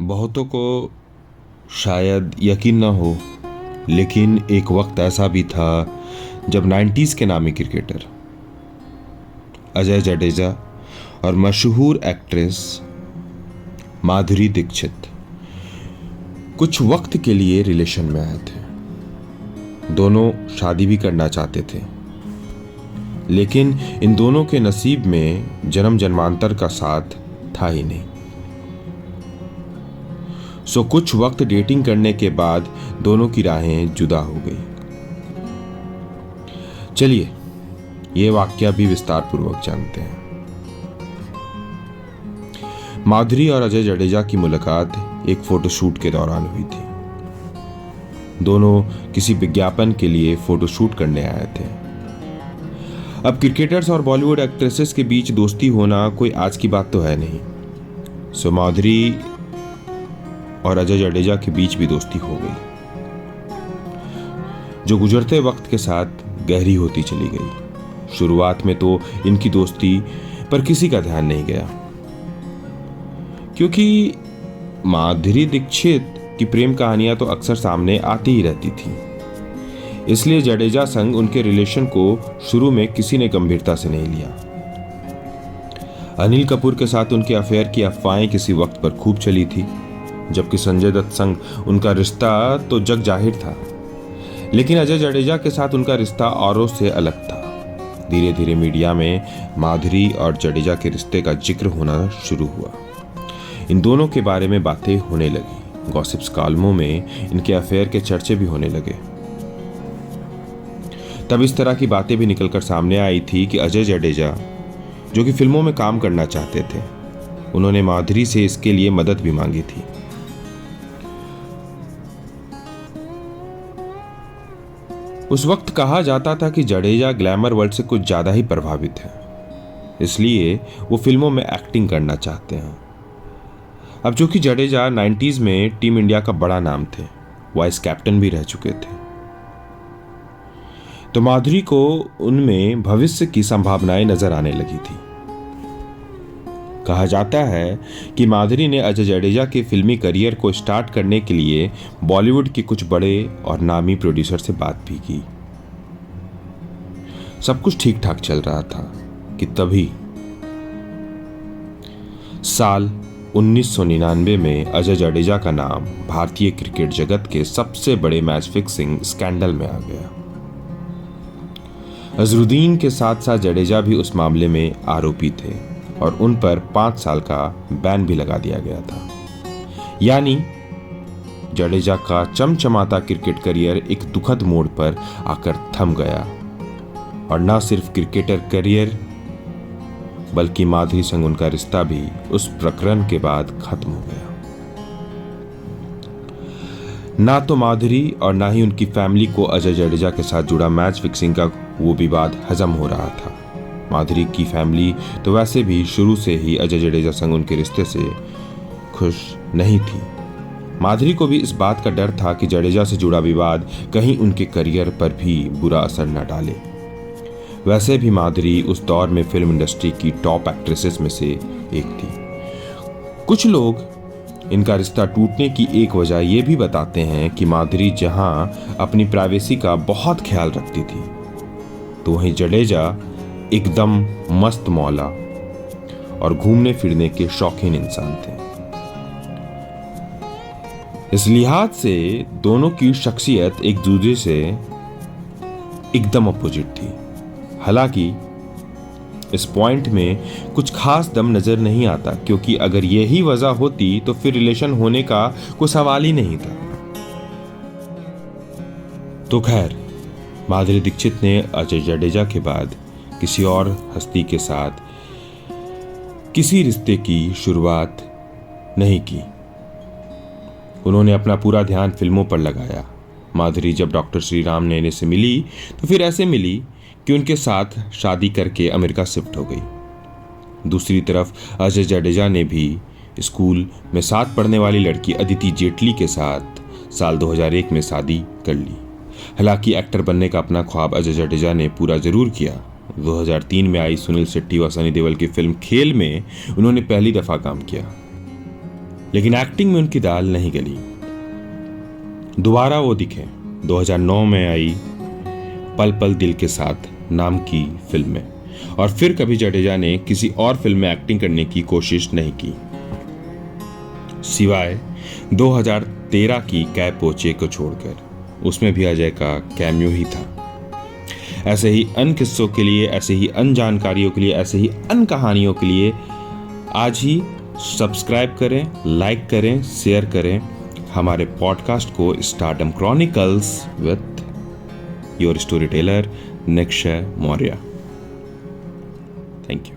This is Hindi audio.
बहुतों को शायद यकीन न हो, लेकिन एक वक्त ऐसा भी था जब 90s के नामी क्रिकेटर अजय जडेजा और मशहूर एक्ट्रेस माधुरी दीक्षित कुछ वक्त के लिए रिलेशन में आए थे। दोनों शादी भी करना चाहते थे, लेकिन इन दोनों के नसीब में जन्म जन्मांतर का साथ था ही नहीं। सो कुछ वक्त डेटिंग करने के बाद दोनों की राहें जुदा हो गई। चलिए ये वाकया भी विस्तार पूर्वक जानते हैं। माधुरी और अजय जडेजा की मुलाकात एक फोटोशूट के दौरान हुई थी। दोनों किसी विज्ञापन के लिए फोटोशूट करने आए थे। अब क्रिकेटर्स और बॉलीवुड एक्ट्रेसेस के बीच दोस्ती होना कोई आज की बात तो है नहीं। सो माधुरी और अजय जडेजा के बीच भी दोस्ती हो गई, जो गुजरते वक्त के साथ गहरी होती चली गई। शुरुआत में तो इनकी दोस्ती पर किसी का ध्यान नहीं गया, क्योंकि माधुरी दीक्षित की प्रेम कहानियां तो अक्सर सामने आती ही रहती थी। इसलिए जडेजा संग उनके रिलेशन को शुरू में किसी ने गंभीरता से नहीं लिया। अनिल कपूर के साथ उनके अफेयर की अफवाहें किसी वक्त पर खूब चली थी, जबकि संजय दत्त संग उनका रिश्ता तो जग जाहिर था। लेकिन अजय जडेजा के साथ उनका रिश्ता औरों से अलग था। धीरे धीरे मीडिया में माधुरी और जडेजा के रिश्ते का जिक्र होना शुरू हुआ। इन दोनों के बारे में बातें होने लगी। गॉसिप्स कॉलमों में इनके अफेयर के चर्चे भी होने लगे। तब इस तरह की बातें भी निकलकर सामने आई थी कि अजय जडेजा, जो कि फिल्मों में काम करना चाहते थे, उन्होंने माधुरी से इसके लिए मदद भी मांगी थी। उस वक्त कहा जाता था कि जडेजा ग्लैमर वर्ल्ड से कुछ ज्यादा ही प्रभावित है, इसलिए वो फिल्मों में एक्टिंग करना चाहते हैं। अब चूंकि जडेजा 90s में टीम इंडिया का बड़ा नाम थे, वाइस कैप्टन भी रह चुके थे, तो माधुरी को उनमें भविष्य की संभावनाएं नजर आने लगी थी। कहा जाता है कि माधुरी ने अजय जडेजा के फिल्मी करियर को स्टार्ट करने के लिए बॉलीवुड के कुछ बड़े और नामी प्रोड्यूसर से बात भी की। सब कुछ ठीक ठाक चल रहा था कि तभी साल 1999 में अजय जडेजा का नाम भारतीय क्रिकेट जगत के सबसे बड़े मैच फिक्सिंग स्कैंडल में आ गया। अजरुद्दीन के साथ साथ जडेजा भी उस मामले में आरोपी थे और उन पर 5 साल का बैन भी लगा दिया गया था। यानी जडेजा का चमचमाता क्रिकेट करियर एक दुखद मोड़ पर आकर थम गया, और न सिर्फ क्रिकेटर करियर बल्कि माधुरी संग उनका रिश्ता भी उस प्रकरण के बाद खत्म हो गया। ना तो माधुरी और ना ही उनकी फैमिली को अजय जडेजा के साथ जुड़ा मैच फिक्सिंग का वो विवाद हजम हो रहा था। माधुरी की फैमिली तो वैसे भी शुरू से ही अजय जडेजा संग उनके रिश्ते से खुश नहीं थी। माधुरी को भी इस बात का डर था कि जडेजा से जुड़ा विवाद कहीं उनके करियर पर भी बुरा असर न डाले। वैसे भी माधुरी उस दौर में फिल्म इंडस्ट्री की टॉप एक्ट्रेसेस में से एक थी। कुछ लोग इनका रिश्ता टूटने की एक वजह यह भी बताते हैं कि माधुरी जहां अपनी प्राइवेसी का बहुत ख्याल रखती थी, तो वहीं जडेजा एकदम मस्त मौला और घूमने फिरने के शौकीन इंसान थे। इस लिहाज से दोनों की शख्सियत एक दूसरे से एकदम अपोजिट थी। हालांकि इस पॉइंट में कुछ खास दम नजर नहीं आता, क्योंकि अगर यही वजह होती तो फिर रिलेशन होने का कोई सवाल ही नहीं था। तो खैर, माधुरी दीक्षित ने अजय जडेजा के बाद किसी और हस्ती के साथ किसी रिश्ते की शुरुआत नहीं की। उन्होंने अपना पूरा ध्यान फिल्मों पर लगाया। माधुरी जब डॉक्टर श्री राम नैने से मिली तो फिर ऐसे मिली कि उनके साथ शादी करके अमेरिका शिफ्ट हो गई। दूसरी तरफ अजय जडेजा ने भी स्कूल में साथ पढ़ने वाली लड़की अदिति जेटली के साथ साल 2001 में शादी कर ली। हालांकि एक्टर बनने का अपना ख्वाब अजय जडेजा ने पूरा जरूर किया। 2003 में आई सुनील शेट्टी और सनी देओल की फिल्म खेल में उन्होंने पहली दफा काम किया। लेकिन एक्टिंग में उनकी दाल नहीं गली। दोबारा वो दिखे 2009 में आई पल पल दिल के साथ नाम की फिल्म में, और फिर कभी जडेजा ने किसी और फिल्म में एक्टिंग करने की कोशिश नहीं की, सिवाय 2013 की कै पोचे को छोड़कर। उसमें भी अजय का कैमियो ही था। ऐसे ही अन किस्सों के लिए, ऐसे ही अन जानकारियों के लिए, ऐसे ही अन कहानियों के लिए आज ही सब्सक्राइब करें, लाइक करें, शेयर करें हमारे पॉडकास्ट को stardom chronicles with your story teller Nikshay Maurya. Thank you.